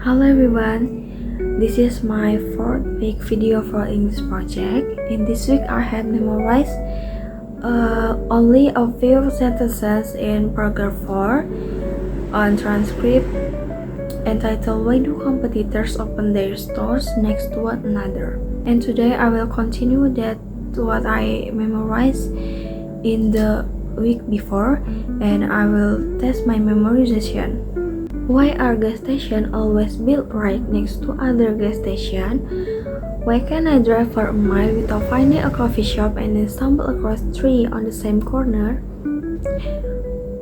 Hello everyone, this is my fourth week video for English project. In this week I have memorized only a few sentences in paragraph 4 on transcript entitled "Why do competitors open their stores next to one another?" And today I will continue that what I memorized in the week before, and I will test my memorization. Why are gas stations always built right next to other gas stations? Why can I drive for a mile without finding a coffee shop and then stumble across three on the same corner?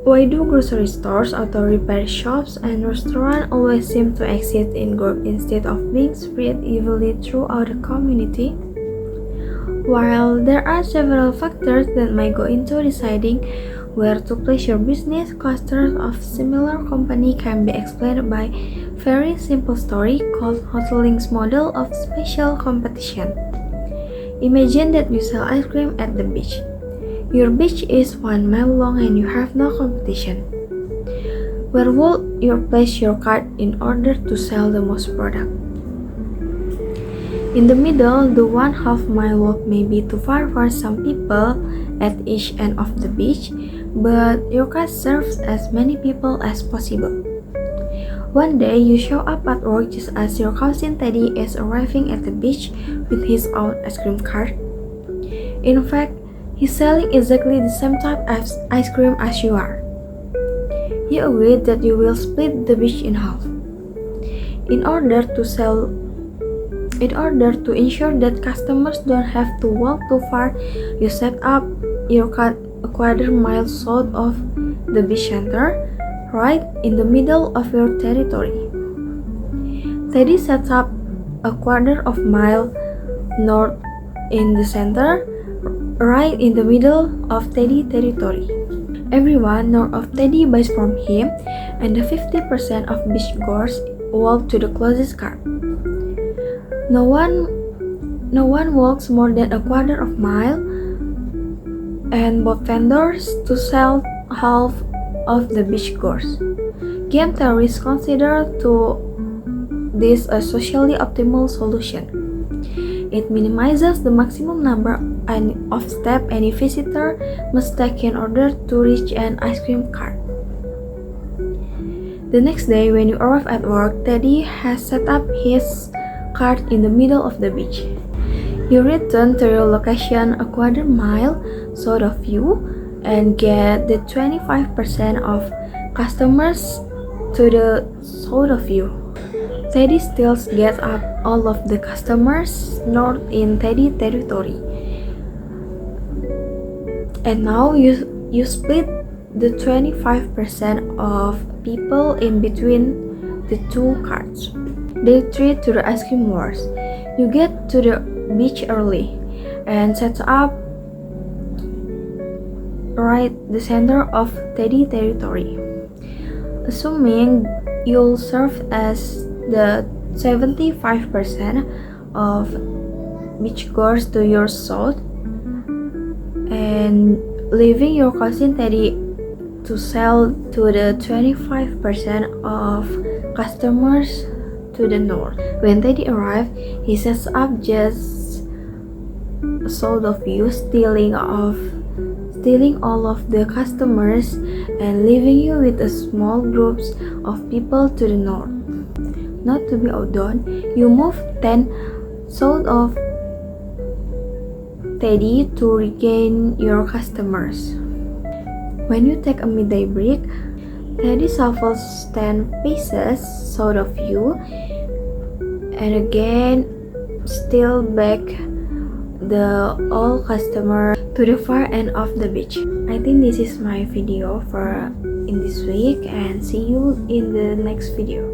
Why do grocery stores, auto repair shops, and restaurants always seem to exist in groups instead of being spread evenly throughout the community? While there are several factors that might go into deciding where to place your business, clusters of similar company can be explained by very simple story called Hoteling's model of special competition. Imagine that you sell ice cream at the beach. Your beach is 1 mile long and you have no competition. Where would you place your cart in order to sell the most product? In the middle, the 1/2 mile walk may be too far for some people at each end of the beach, but your cart serves as many people as possible. One day, you show up at work just as your cousin Teddy is arriving at the beach with his own ice cream cart. In fact, he's selling exactly the same type of ice cream as you are. You agreed that you will split the beach in half. In order to ensure that customers don't have to walk too far, you set up your cart a quarter mile south of the beach center, right in the middle of your territory. Teddy sets up a quarter of mile north in the center, right in the middle of Teddy territory. Everyone north of Teddy buys from him, and the 50% of beachgoers walk to the closest cart. No one walks more than a quarter of mile, and both vendors to sell half of the beachgoers. Game theorists consider this a socially optimal solution. It minimizes the maximum number of steps any visitor must take in order to reach an ice cream cart. The next day, when you arrive at work, Teddy has set up his cart in the middle of the beach. You return to your location a quarter mile south of you and get the 25% of customers to the south of you. Teddy still gets up all of the customers north in Teddy territory. And now you split the 25% of people in between the two carts. Day 3 to the ice cream wars. You get to the beach early and set up right the center of Teddy territory. Assuming you'll serve as the 75% of beachgoers to your south and leaving your cousin Teddy to sell to the 25% of customers to the north. When Teddy arrives, he sets up just south of you, stealing all of the customers and leaving you with a small groups of people to the north. Not to be outdone, you move 10 south of Teddy to regain your customers. When you take a midday break, Teddy shuffles 10 paces south of you and again steal back the all customer to the far end of the beach. I think this is my video for in this week, and see you in the next video.